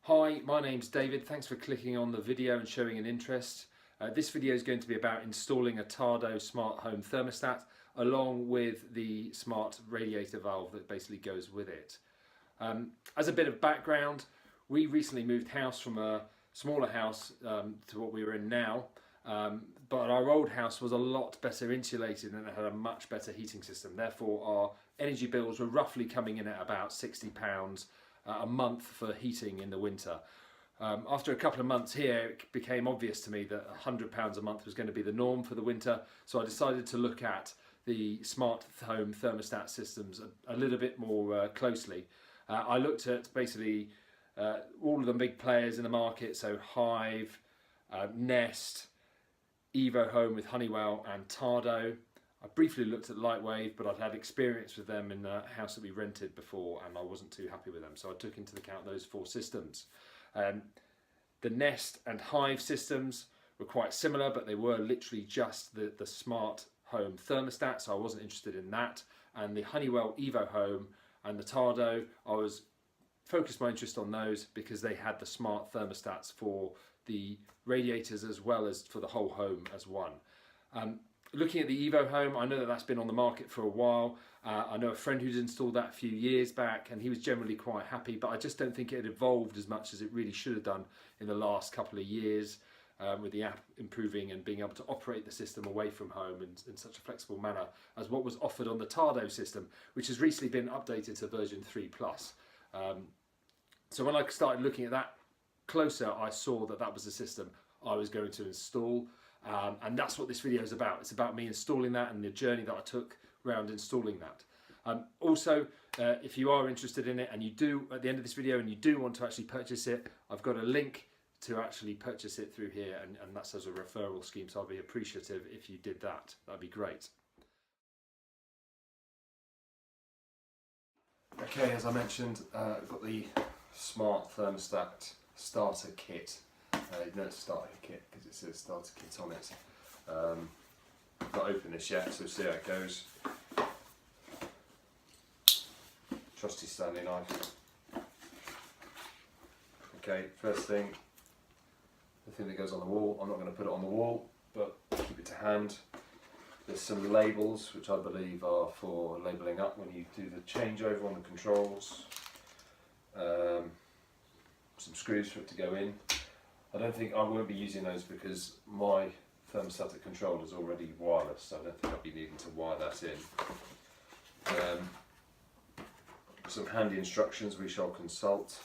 Hi, my name's David. Thanks for clicking on the video and showing an interest. This video is going to be about installing a Tado smart home thermostat along with the smart radiator valve that basically goes with it. As a bit of background, we recently moved house from a smaller house to what we were in now, but our old house was a lot better insulated and it had a much better heating system. Therefore, our energy bills were roughly coming in at about £60 a month for heating in the winter. After a couple of months here, it became obvious to me that £100 a month was going to be the norm for the winter, so I decided to look at the smart home thermostat systems a little bit more closely. I looked at basically all of the big players in the market, so Hive, Nest, Evo Home with Honeywell and Tado. I briefly looked at Lightwave, but I'd had experience with them in the house that we rented before and I wasn't too happy with them, so I took into account those four systems. The Nest and Hive systems were quite similar, but they were literally just the smart home thermostat, so I wasn't interested in that. And the Honeywell Evo Home and the Tado, I was focused my interest on those because they had the smart thermostats for the radiators as well as for the whole home as one. Looking at the Evo Home, I know that that's been on the market for a while. I know a friend who's installed that a few years back and he was generally quite happy, but I just don't think it had evolved as much as it really should have done in the last couple of years, with the app improving and being able to operate the system away from home in such a flexible manner as what was offered on the Tado system, which has recently been updated to version 3+. So when I started looking at that closer, I saw that that was the system I was going to install. And that's what this video is about. It's about me installing that and the journey that I took around installing that. Also, if you are interested in it and you do, at the end of this video, and you do want to actually purchase it, I've got a link to actually purchase it through here, and that's as a referral scheme, so I'll be appreciative if you did that. That'd be great. Okay, as I mentioned, I've got the smart thermostat starter kit. You know it's a starter kit because it says starter kit on it. I've not opened this yet, so we'll see how it goes. Trusty Stanley knife. Okay, first thing, the thing that goes on the wall. I'm not going to put it on the wall, but keep it to hand. There's some labels which I believe are for labelling up when you do the changeover on the controls. Some screws for it to go in. I won't be using those because my thermostatic control is already wireless, so I don't think I'll be needing to wire that in. Some handy instructions we shall consult.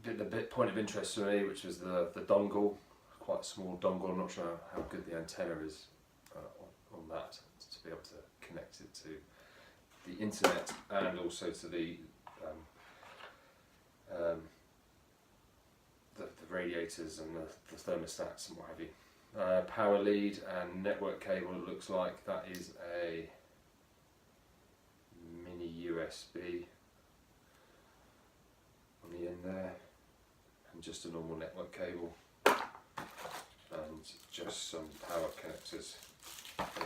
The point of interest for me, which was the dongle, quite a small dongle. I'm not sure how good the antenna is on that, to be able to connect it to the internet and also to the radiators and the thermostats and what have you. Power lead and network cable, it looks like that is a mini USB on the end there, and just a normal network cable, and just some power connectors for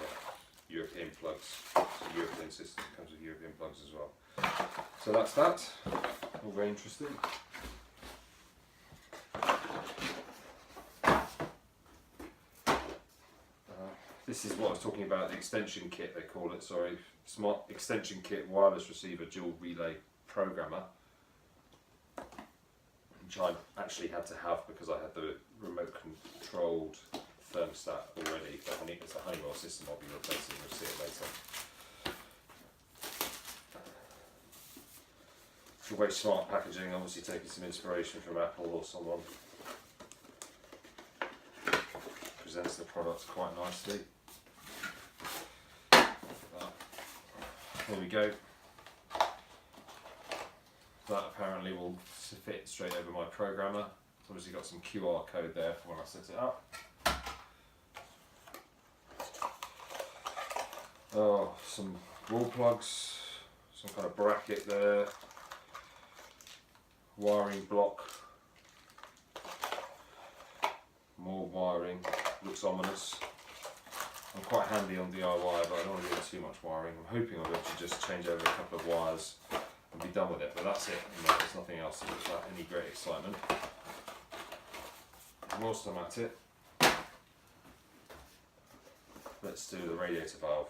European plugs. It's a European system, comes with European plugs as well. So that's that, all very interesting. This is what I was talking about, the extension kit they call it, sorry. Smart extension kit, wireless receiver, dual relay programmer, which I actually had to have because I had the remote controlled thermostat already. It's a Honeywell system I'll be replacing, we'll see it later. It's all very smart packaging, obviously taking some inspiration from Apple or someone. Presents the product quite nicely. There we go. That apparently will fit straight over my programmer. It's obviously got some QR code there for when I set it up. Oh, some wall plugs, some kind of bracket there, wiring block, more wiring, looks ominous. I'm quite handy on DIY, but I don't want to do too much wiring. I'm hoping I'll be able to just change over a couple of wires be done with it, but that's it. No, there's nothing else without any great excitement. Whilst I'm at it, let's do the radiator valve.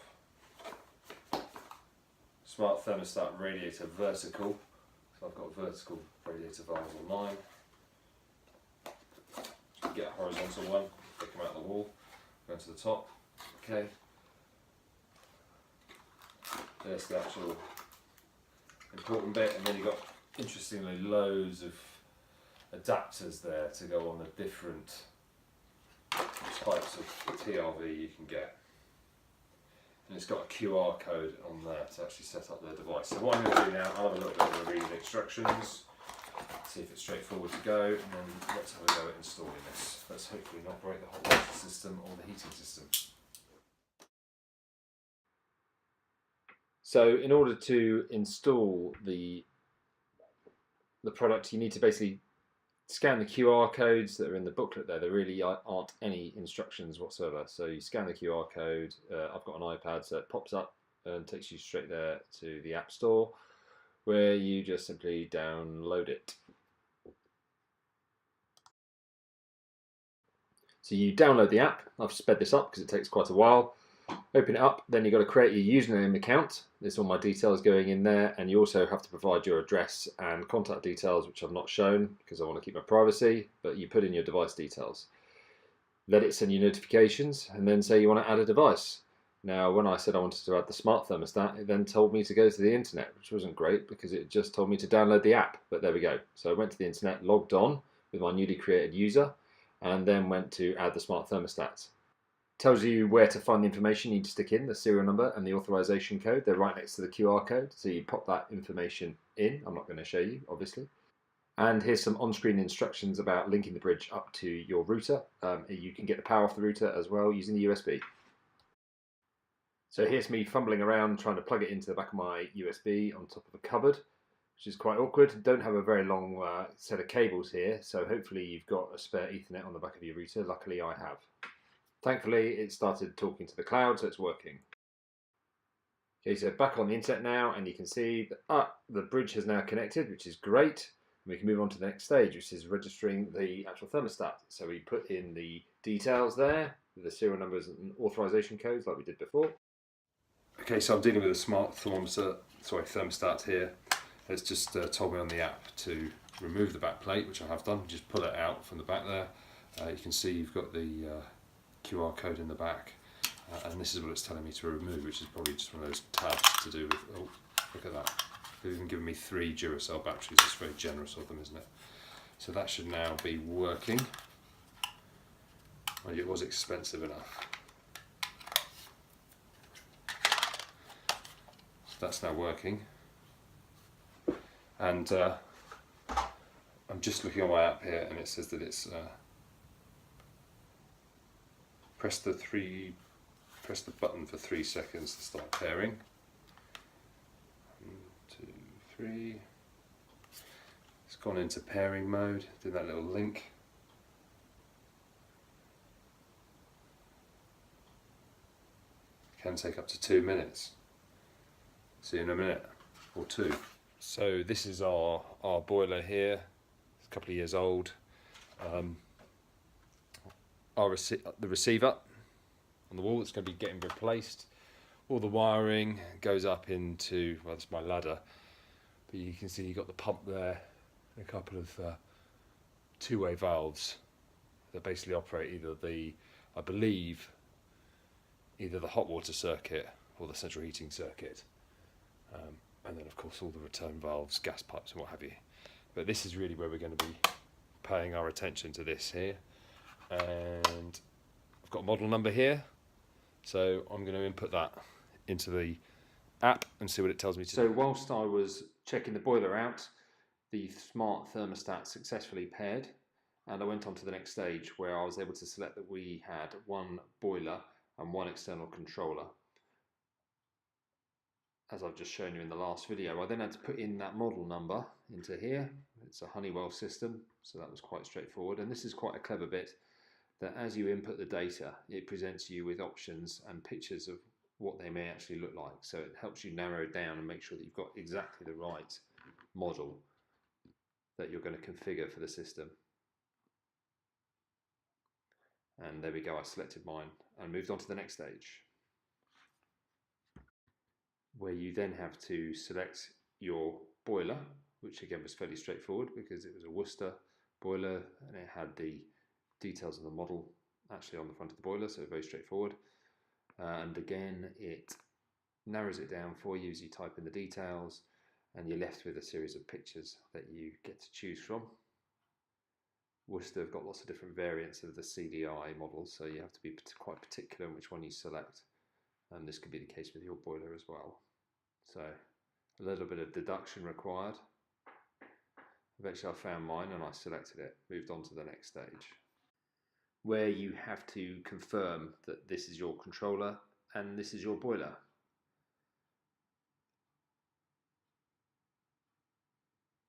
Smart thermostat radiator vertical. So I've got a vertical radiator valves on mine. Get a horizontal one, pick them out of the wall, go to the top. Okay. There's the actual important bit, and then you've got, interestingly, loads of adapters there to go on the different types of TRV you can get. And it's got a QR code on there to actually set up the device. So what I'm going to do now, I'll have a little bit of a read of the instructions, see if it's straightforward to go, and then let's have a go at installing this. Let's hopefully not break the hot water system or the heating system. So in order to install the product, you need to basically scan the QR codes that are in the booklet there. There really aren't any instructions whatsoever. So you scan the QR code. I've got an iPad, so it pops up and takes you straight there to the App Store, where you just simply download it. So you download the app. I've sped this up because it takes quite a while. Open it up, then you've got to create your username account. There's all my details going in there, and you also have to provide your address and contact details, which I've not shown because I want to keep my privacy, but you put in your device details. Let it send you notifications, and then say you want to add a device. Now, when I said I wanted to add the smart thermostat, it then told me to go to the internet, which wasn't great because it just told me to download the app, but there we go. So I went to the internet, logged on with my newly created user, and then went to add the smart thermostat. Tells you where to find the information you need to stick in, the serial number and the authorization code. They're right next to the QR code, so you pop that information in. I'm not going to show you, obviously. And here's some on-screen instructions about linking the bridge up to your router. You can get the power off the router as well using the USB. So here's me fumbling around trying to plug it into the back of my USB on top of a cupboard, which is quite awkward. Don't have a very long set of cables here, so hopefully you've got a spare Ethernet on the back of your router. Luckily I have. Thankfully, it started talking to the cloud, so it's working. Okay, so back on the internet now, and you can see that the bridge has now connected, which is great. We can move on to the next stage, which is registering the actual thermostat. So we put in the details there, the serial numbers and authorization codes like we did before. Okay, so I'm dealing with a smart thermostat here. It's just told me on the app to remove the back plate, which I have done. Just pull it out from the back there. You can see you've got the QR code in the back, and this is what it's telling me to remove, which is probably just one of those tabs to do with, oh, look at that. They've even given me 3 Duracell batteries. It's very generous of them, isn't it? So that should now be working. Well, it was expensive enough. So that's now working. And I'm just looking on my app here, and it says that it's press the button for 3 seconds to start pairing. 1, 2, 3. It's gone into pairing mode. Did that little link. It can take up to 2 minutes. See you in a minute or 2. So this is our boiler here. It's a couple of years old. The receiver on the wall that's going to be getting replaced. All the wiring goes up into, well, that's my ladder, but you can see you've got the pump there, and a couple of two-way valves that basically operate I believe, either the hot water circuit or the central heating circuit, and then of course all the return valves, gas pipes and what have you. But this is really where we're going to be paying our attention to this here. And I've got a model number here, so I'm going to input that into the app and see what it tells me to do. So whilst I was checking the boiler out, the smart thermostat successfully paired, and I went on to the next stage where I was able to select that we had 1 boiler and 1 external controller, as I've just shown you in the last video. I then had to put in that model number into here. It's a Honeywell system, so that was quite straightforward. And this is quite a clever bit, that as you input the data, it presents you with options and pictures of what they may actually look like. So it helps you narrow down and make sure that you've got exactly the right model that you're going to configure for the system. And there we go, I selected mine and moved on to the next stage, where you then have to select your boiler, which again was fairly straightforward because it was a Worcester boiler and it had the details of the model actually on the front of the boiler, so very straightforward. And again, it narrows it down for you as you type in the details, and you're left with a series of pictures that you get to choose from. Worcester have got lots of different variants of the CDI models, so you have to be quite particular in which one you select, and this could be the case with your boiler as well. So a little bit of deduction required. Eventually I found mine and I selected it, moved on to the next stage, where you have to confirm that this is your controller and this is your boiler.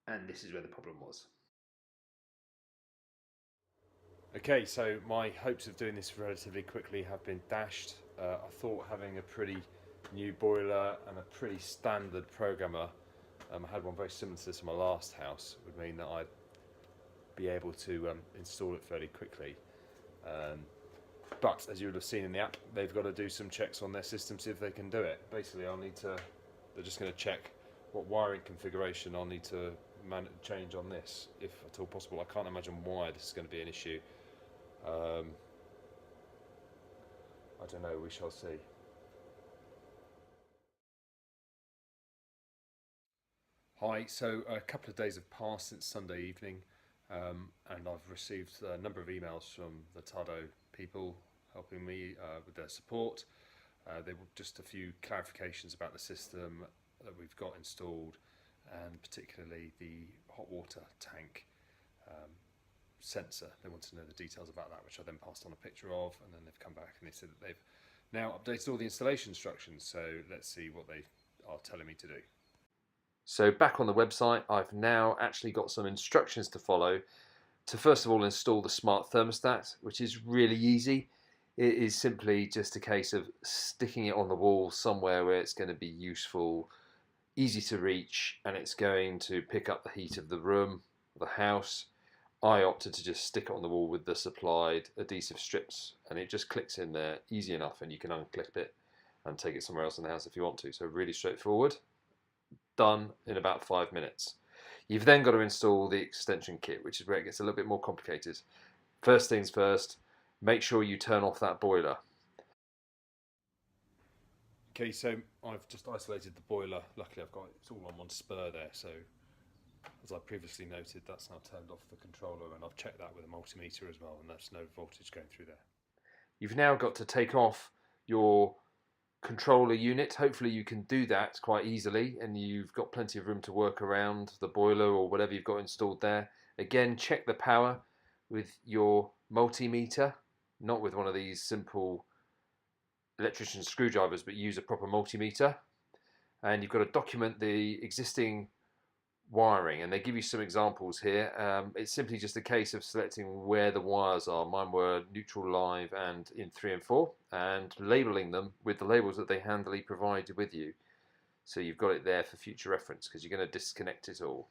And this is where the problem was. Okay, so my hopes of doing this relatively quickly have been dashed. I thought having a pretty new boiler and a pretty standard programmer, I had one very similar to this in my last house, would mean that I'd be able to install it fairly quickly. But as you would have seen in the app, they've got to do some checks on their system, see if they can do it. Basically, they're just going to check what wiring configuration I'll need to change on this, if at all possible. I can't imagine why this is going to be an issue. I don't know, we shall see. Hi, so a couple of days have passed since Sunday evening, and I've received a number of emails from the Tado people helping me with their support. There were just a few clarifications about the system that we've got installed, and particularly the hot water tank sensor. They wanted to know the details about that, which I then passed on a picture of, and then they've come back and they said that they've now updated all the installation instructions, so let's see what they are telling me to do. So back on the website, I've now actually got some instructions to follow to first of all install the smart thermostat, which is really easy. It is simply just a case of sticking it on the wall somewhere where it's going to be useful, easy to reach, and it's going to pick up the heat of the room, the house. I opted to just stick it on the wall with the supplied adhesive strips, and it just clicks in there easy enough, and you can unclip it and take it somewhere else in the house if you want to. So really straightforward. Done in about 5 minutes. You've then got to install the extension kit, which is where it gets a little bit more complicated. First things first, make sure you turn off that boiler. Okay, so I've just isolated the boiler. Luckily it's all on one spur there, so as I previously noted, that's now turned off the controller, and I've checked that with a multimeter as well, and there's no voltage going through there. You've now got to take off your controller unit. Hopefully you can do that quite easily, and you've got plenty of room to work around the boiler or whatever you've got installed there. Again, check the power with your multimeter, not with one of these simple electrician screwdrivers, but use a proper multimeter. And you've got to document the existing wiring, and they give you some examples here. It's simply just a case of selecting where the wires are. Mine were neutral, live, and in 3 and 4, and labeling them with the labels that they handily provided with you. So you've got it there for future reference, because you're going to disconnect it all.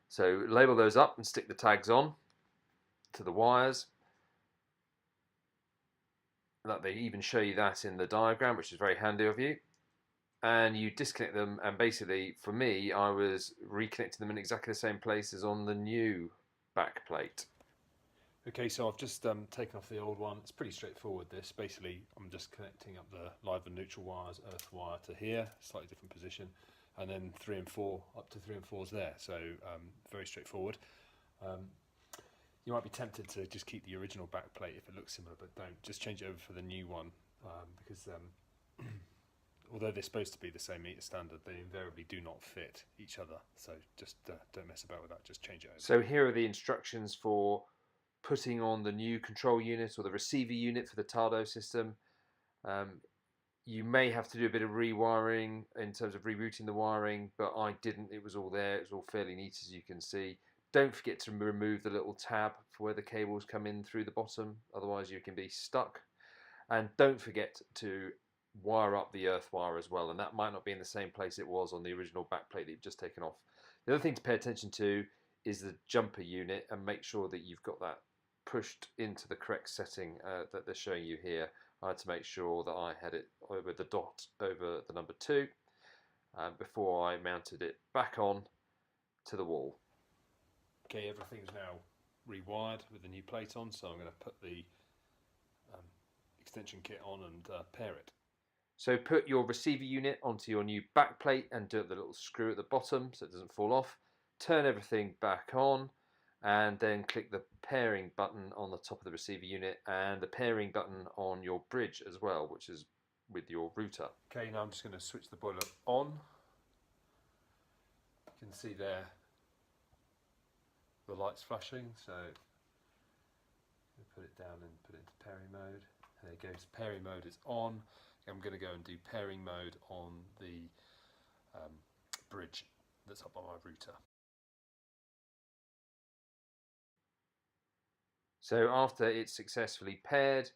So label those up and stick the tags on to the wires. That they even show you that in the diagram, which is very handy of you. And you disconnect them, and basically for me I was reconnecting them in exactly the same place as on the new back plate. Okay, so I've just taken off the old one. It's pretty straightforward this. Basically I'm just connecting up the live and neutral wires, earth wire to here, slightly different position, and then 3 and 4, up to 3 and 4's there, so very straightforward. You might be tempted to just keep the original back plate if it looks similar, but don't. Just change it over for the new one, because although they're supposed to be the same meter standard, they invariably do not fit each other. So just don't mess about with that, just change it over. So here are the instructions for putting on the new control unit or the receiver unit for the Tado system. You may have to do a bit of rewiring in terms of rerouting the wiring, but I didn't. It was all there. It was all fairly neat, as you can see. Don't forget to remove the little tab for where the cables come in through the bottom, otherwise you can be stuck. And don't forget to wire up the earth wire as well, and that might not be in the same place it was on the original backplate that you've just taken off. The other thing to pay attention to is the jumper unit, and make sure that you've got that pushed into the correct setting that they're showing you here. I had to make sure that I had it over the dot over the number 2 before I mounted it back on to the wall. Okay, everything's now rewired with the new plate on, so I'm going to put the extension kit on and pair it. So put your receiver unit onto your new back plate and do the little screw at the bottom so it doesn't fall off. Turn everything back on and then click the pairing button on the top of the receiver unit and the pairing button on your bridge as well, which is with your router. Okay, now I'm just going to switch the boiler on. You can see there the lights flashing, so put it down and put it into pairing mode. There it goes, pairing mode is on. I'm going to go and do pairing mode on the bridge that's up on my router. So after it's successfully paired,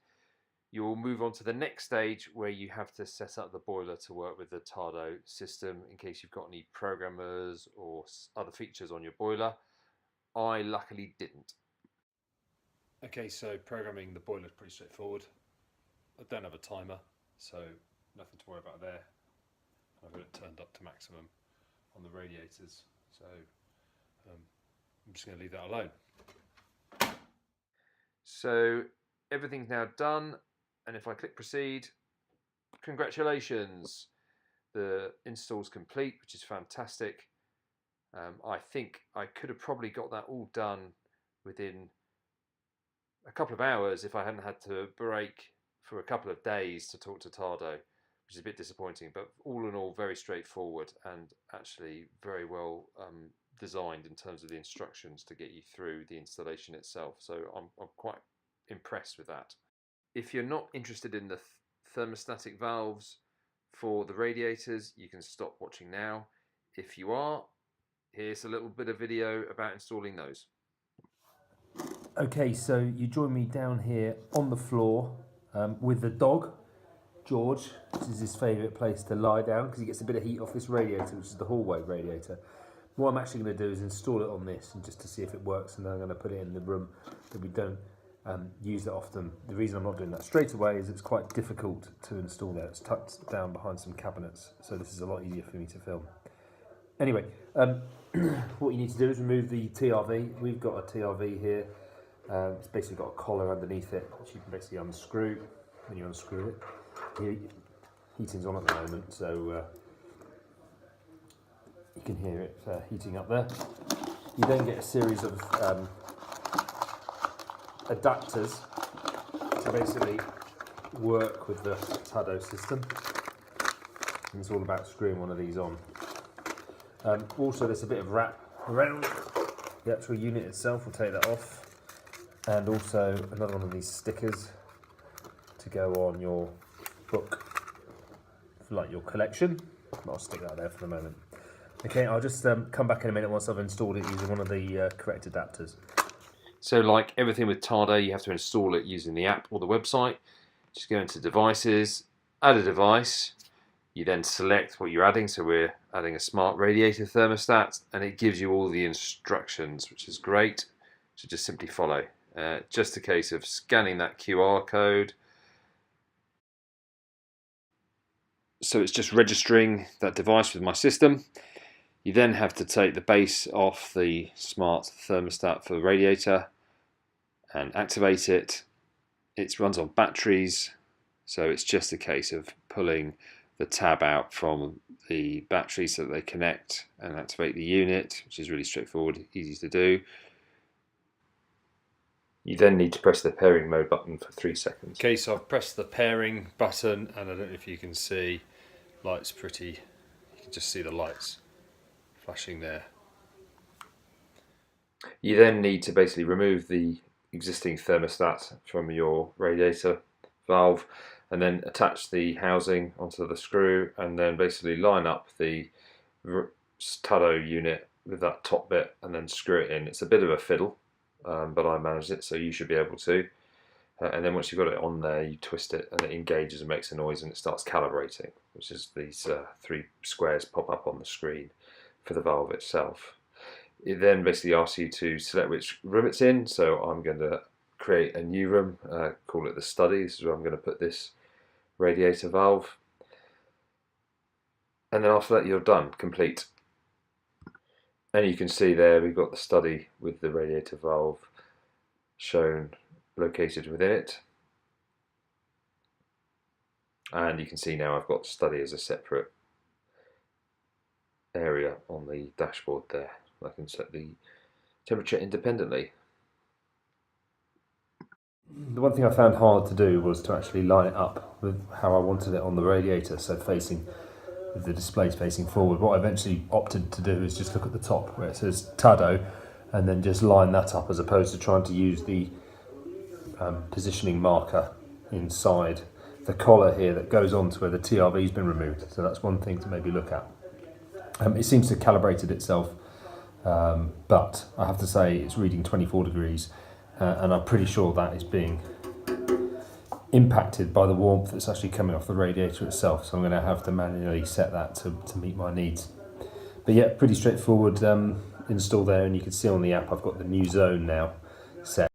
you'll move on to the next stage where you have to set up the boiler to work with the Tado system in case you've got any programmers or other features on your boiler. I luckily didn't. Okay, so programming the boiler is pretty straightforward. I don't have a timer, so nothing to worry about there. I've got it turned up to maximum on the radiators, so I'm just going to leave that alone. So everything's now done, and if I click proceed, congratulations, the install's complete, which is fantastic. I think I could have probably got that all done within a couple of hours if I hadn't had to break for a couple of days to talk to Tado, which is a bit disappointing, but all in all very straightforward and actually very well designed in terms of the instructions to get you through the installation itself. So I'm quite impressed with that. If you're not interested in the thermostatic valves for the radiators, you can stop watching now. If you are, here's a little bit of video about installing those. Okay, so you join me down here on the floor with the dog, George. This is his favourite place to lie down because he gets a bit of heat off this radiator, which is the hallway radiator. What I'm actually going to do is install it on this and just to see if it works, and then I'm going to put it in the room that we don't use that often. The reason I'm not doing that straight away is it's quite difficult to install there. It's tucked down behind some cabinets, so this is a lot easier for me to film. Anyway, what you need to do is remove the TRV. We've got a TRV here. It's basically got a collar underneath it, which you can basically unscrew. When you unscrew it, the heating's on at the moment, so you can hear it heating up there. You then get a series of adapters to basically work with the Tado system. And it's all about screwing one of these on. Also, there's a bit of wrap around the actual unit itself. We'll take that off. And also another one of these stickers to go on your book for like your collection. I'll stick that there for the moment. Okay, I'll just come back in a minute once I've installed it using one of the correct adapters. So like everything with Tado, you have to install it using the app or the website. Just go into devices, add a device. You then select what you're adding. So we're adding a smart radiator thermostat, and it gives you all the instructions, which is great. So just simply follow. Just a case of scanning that QR code. So it's just registering that device with my system. You then have to take the base off the smart thermostat for the radiator and activate it. It runs on batteries, so it's just a case of pulling the tab out from the battery so that they connect and activate the unit, which is really straightforward, easy to do. You then need to press the pairing mode button for 3 seconds. Okay, so I've pressed the pairing button, and I don't know if you can see, lights pretty, you can just see the lights flashing there. You then need to basically remove the existing thermostat from your radiator valve and then attach the housing onto the screw and then basically line up the Tado unit with that top bit and then screw it in. It's a bit of a fiddle, but I managed it, so you should be able to. and then once you've got it on there, you twist it and it engages and makes a noise and it starts calibrating, which is these 3 squares pop up on the screen for the valve itself. It then basically asks you to select which room it's in, so I'm going to create a new room, call it the study. This is where I'm going to put this radiator valve, and then after that you're done, complete. And you can see there we've got the study with the radiator valve shown located within it, and you can see now I've got study as a separate area on the dashboard there. I can set the temperature independently. The one thing I found hard to do was to actually line it up with how I wanted it on the radiator, so facing, with the displays facing forward. What I eventually opted to do is just look at the top where it says Tado and then just line that up, as opposed to trying to use the positioning marker inside the collar here that goes on to where the TRV has been removed. So that's one thing to maybe look at. It seems to have calibrated itself, but I have to say it's reading 24 degrees and I'm pretty sure that is being impacted by the warmth that's actually coming off the radiator itself, so I'm going to have to manually set that to meet my needs. But yeah, pretty straightforward install there, and you can see on the app I've got the new zone now set.